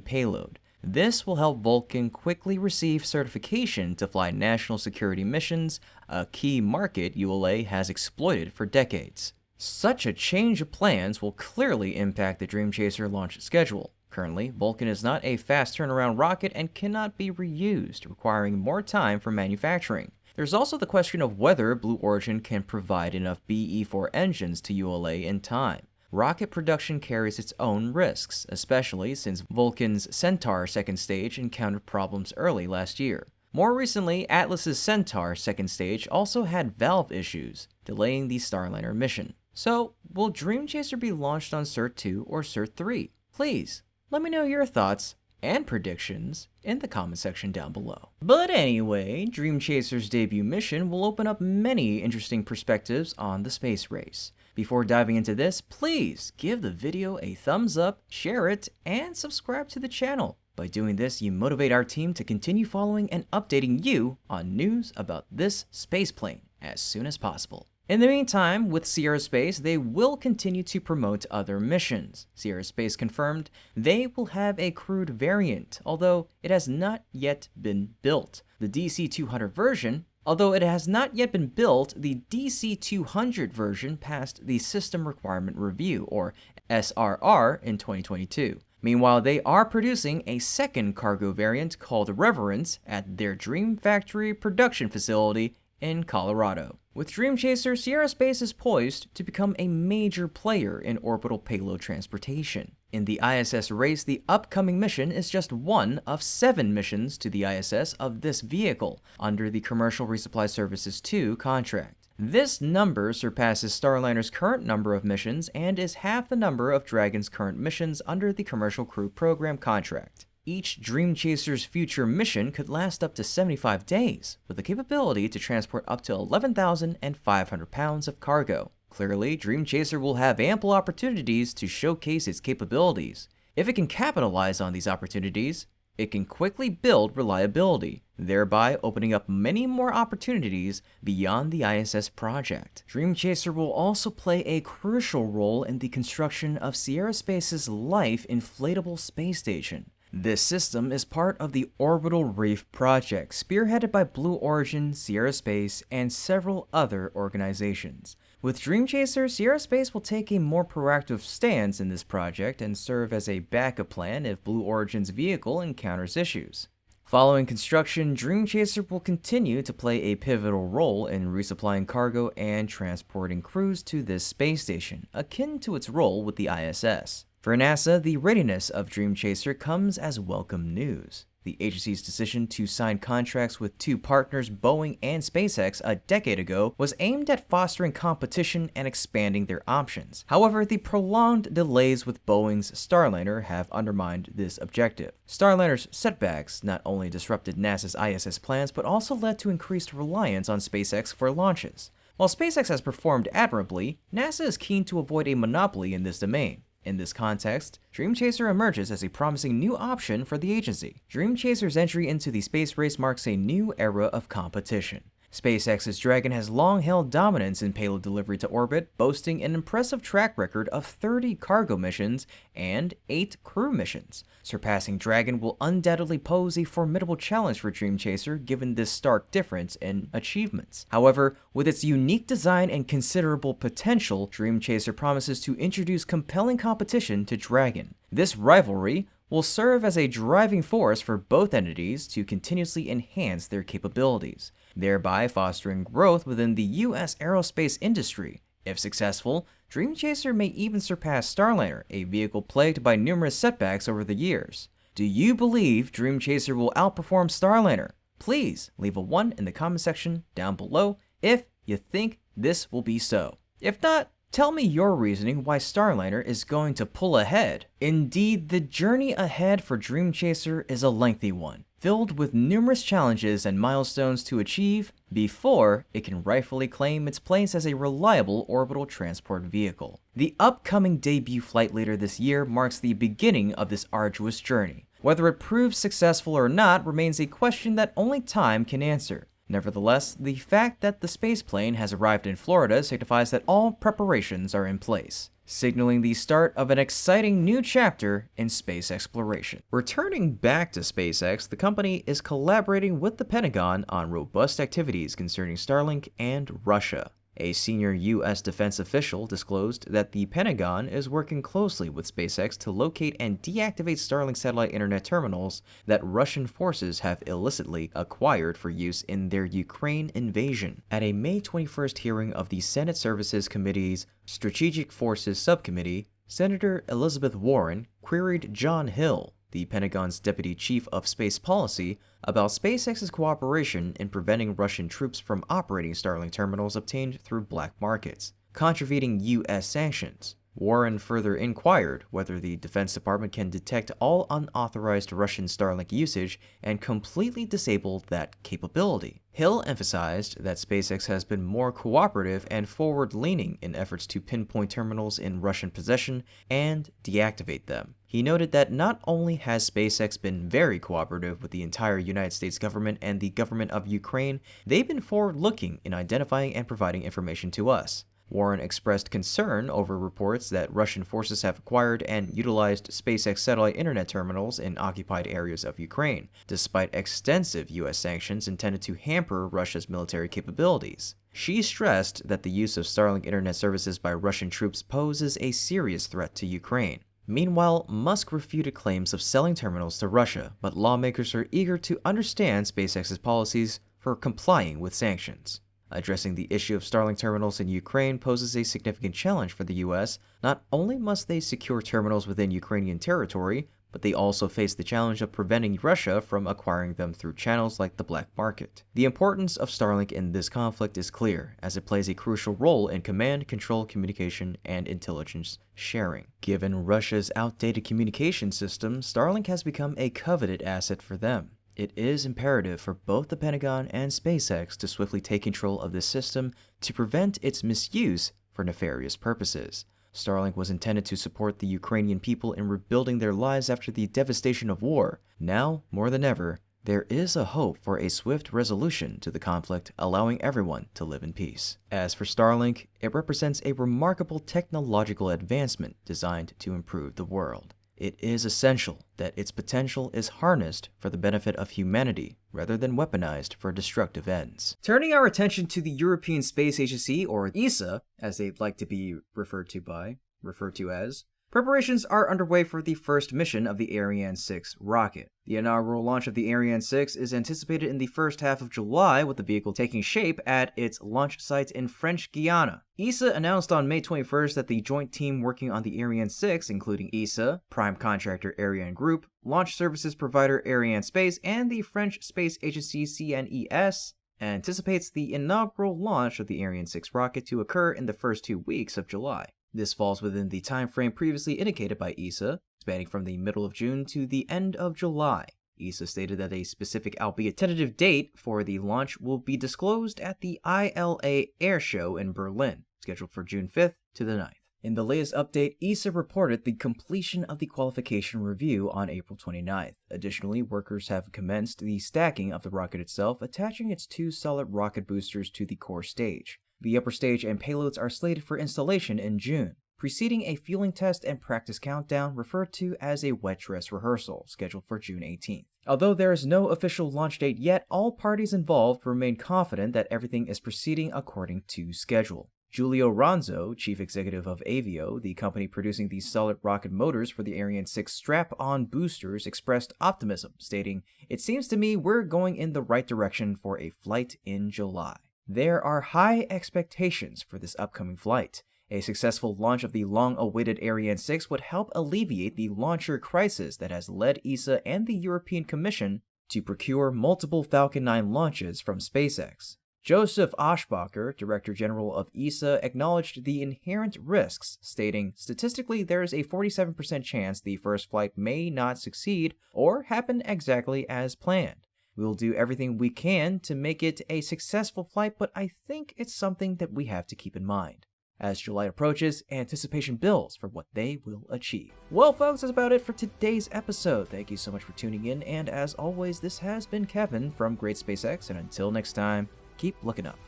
payload. This will help Vulcan quickly receive certification to fly national security missions, a key market ULA has exploited for decades. Such a change of plans will clearly impact the Dream Chaser launch schedule. Currently, Vulcan is not a fast turnaround rocket and cannot be reused, requiring more time for manufacturing. There's also the question of whether Blue Origin can provide enough BE-4 engines to ULA in time. Rocket production carries its own risks, especially since Vulcan's Centaur second stage encountered problems early last year. More recently, Atlas's Centaur second stage also had valve issues, delaying the Starliner mission. So, will Dream Chaser be launched on CERT-2 or CERT-3? Please, let me know your thoughts and predictions in the comment section down below. But anyway, Dream Chaser's debut mission will open up many interesting perspectives on the space race. Before diving into this, please give the video a thumbs up, share it, and subscribe to the channel. By doing this, you motivate our team to continue following and updating you on news about this spaceplane as soon as possible. In the meantime, with Sierra Space, they will continue to promote other missions. Sierra Space confirmed they will have a crewed variant, although it has not yet been built. The DC-200 version Although it has not yet been built, the DC-200 version passed the System Requirement Review, or SRR, in 2022. Meanwhile, they are producing a second cargo variant called Reverence at their Dream Factory production facility in Colorado. With Dream Chaser, Sierra Space is poised to become a major player in orbital payload transportation. In the ISS race, the upcoming mission is just one of 7 missions to the ISS of this vehicle under the Commercial Resupply Services 2 contract. This number surpasses Starliner's current number of missions and is half the number of Dragon's current missions under the Commercial Crew Program contract. Each Dream Chaser's future mission could last up to 75 days, with the capability to transport up to 11,500 pounds of cargo. Clearly, Dream Chaser will have ample opportunities to showcase its capabilities. If it can capitalize on these opportunities, it can quickly build reliability, thereby opening up many more opportunities beyond the ISS project. Dream Chaser will also play a crucial role in the construction of Sierra Space's Life inflatable space station. This system is part of the Orbital Reef project, spearheaded by Blue Origin, Sierra Space, and several other organizations. With Dream Chaser, Sierra Space will take a more proactive stance in this project and serve as a backup plan if Blue Origin's vehicle encounters issues. Following construction, Dream Chaser will continue to play a pivotal role in resupplying cargo and transporting crews to this space station, akin to its role with the ISS. For NASA, the readiness of Dream Chaser comes as welcome news. The agency's decision to sign contracts with 2 partners, Boeing and SpaceX, a decade ago was aimed at fostering competition and expanding their options. However, the prolonged delays with Boeing's Starliner have undermined this objective. Starliner's setbacks not only disrupted NASA's ISS plans, but also led to increased reliance on SpaceX for launches. While SpaceX has performed admirably, NASA is keen to avoid a monopoly in this domain. In this context, Dream Chaser emerges as a promising new option for the agency. Dream Chaser's entry into the space race marks a new era of competition. SpaceX's Dragon has long held dominance in payload delivery to orbit, boasting an impressive track record of 30 cargo missions and 8 crew missions. Surpassing Dragon will undoubtedly pose a formidable challenge for Dream Chaser given this stark difference in achievements. However, with its unique design and considerable potential, Dream Chaser promises to introduce compelling competition to Dragon. This rivalry will serve as a driving force for both entities to continuously enhance their capabilities, thereby fostering growth within the U.S. aerospace industry. If successful, Dream Chaser may even surpass Starliner, a vehicle plagued by numerous setbacks over the years. Do you believe Dream Chaser will outperform Starliner? Please leave a 1 in the comment section down below if you think this will be so. If not, tell me your reasoning why Starliner is going to pull ahead. Indeed, the journey ahead for Dream Chaser is a lengthy one, filled with numerous challenges and milestones to achieve before it can rightfully claim its place as a reliable orbital transport vehicle. The upcoming debut flight later this year marks the beginning of this arduous journey. Whether it proves successful or not remains a question that only time can answer. Nevertheless, the fact that the spaceplane has arrived in Florida signifies that all preparations are in place, signaling the start of an exciting new chapter in space exploration. Returning back to SpaceX, the company is collaborating with the Pentagon on robust activities concerning Starlink and Russia. A senior U.S. defense official disclosed that the Pentagon is working closely with SpaceX to locate and deactivate Starlink satellite internet terminals that Russian forces have illicitly acquired for use in their Ukraine invasion. At a May 21st hearing of the Senate Services Committee's Strategic Forces Subcommittee, Senator Elizabeth Warren queried John Hill, the Pentagon's Deputy Chief of Space Policy, about SpaceX's cooperation in preventing Russian troops from operating Starlink terminals obtained through black markets, contravening U.S. sanctions. Warren further inquired whether the Defense Department can detect all unauthorized Russian Starlink usage and completely disable that capability. Hill emphasized that SpaceX has been more cooperative and forward-leaning in efforts to pinpoint terminals in Russian possession and deactivate them. He noted that not only has SpaceX been very cooperative with the entire United States government and the government of Ukraine, they've been forward-looking in identifying and providing information to us. Warren expressed concern over reports that Russian forces have acquired and utilized SpaceX satellite internet terminals in occupied areas of Ukraine, despite extensive U.S. sanctions intended to hamper Russia's military capabilities. She stressed that the use of Starlink internet services by Russian troops poses a serious threat to Ukraine. Meanwhile, Musk refuted claims of selling terminals to Russia, but lawmakers are eager to understand SpaceX's policies for complying with sanctions. Addressing the issue of Starlink terminals in Ukraine poses a significant challenge for the U.S. Not only must they secure terminals within Ukrainian territory, but they also face the challenge of preventing Russia from acquiring them through channels like the black market. The importance of Starlink in this conflict is clear, as it plays a crucial role in command, control, communication, and intelligence sharing. Given Russia's outdated communication system, Starlink has become a coveted asset for them. It is imperative for both the Pentagon and SpaceX to swiftly take control of this system to prevent its misuse for nefarious purposes. Starlink was intended to support the Ukrainian people in rebuilding their lives after the devastation of war. Now, more than ever, there is a hope for a swift resolution to the conflict, allowing everyone to live in peace. As for Starlink, it represents a remarkable technological advancement designed to improve the world. It is essential that its potential is harnessed for the benefit of humanity rather than weaponized for destructive ends. Turning our attention to the European Space Agency, or ESA, as they'd like to be referred to as, preparations are underway for the first mission of the Ariane 6 rocket. The inaugural launch of the Ariane 6 is anticipated in the first half of July, with the vehicle taking shape at its launch site in French Guiana. ESA announced on May 21st that the joint team working on the Ariane 6, including ESA, prime contractor Arian Group, launch services provider Ariane Space, and the French space agency CNES, anticipates the inaugural launch of the Ariane 6 rocket to occur in the first 2 weeks of July. This falls within the time frame previously indicated by ESA, spanning from the middle of June to the end of July. ESA stated that a specific, albeit tentative, date for the launch will be disclosed at the ILA Air Show in Berlin, scheduled for June 5th to the 9th. In the latest update, ESA reported the completion of the qualification review on April 29th. Additionally, workers have commenced the stacking of the rocket itself, attaching its 2 solid rocket boosters to the core stage. The upper stage and payloads are slated for installation in June, preceding a fueling test and practice countdown referred to as a wet dress rehearsal, scheduled for June 18th. Although there is no official launch date yet, all parties involved remain confident that everything is proceeding according to schedule. Giulio Ronzo, chief executive of Avio, the company producing the solid rocket motors for the Ariane 6 strap-on boosters, expressed optimism, stating, "It seems to me we're going in the right direction for a flight in July." There are high expectations for this upcoming flight. A successful launch of the long-awaited Ariane 6 would help alleviate the launcher crisis that has led ESA and the European Commission to procure multiple Falcon 9 launches from SpaceX. Joseph Aschbacher, Director General of ESA, acknowledged the inherent risks, stating, "Statistically, there is a 47% chance the first flight may not succeed or happen exactly as planned. We'll do everything we can to make it a successful flight, but I think it's something that we have to keep in mind." As July approaches, anticipation builds for what they will achieve. Well, folks, that's about it for today's episode. Thank you so much for tuning in, and as always, this has been Kevin from Great SpaceX, and until next time, keep looking up.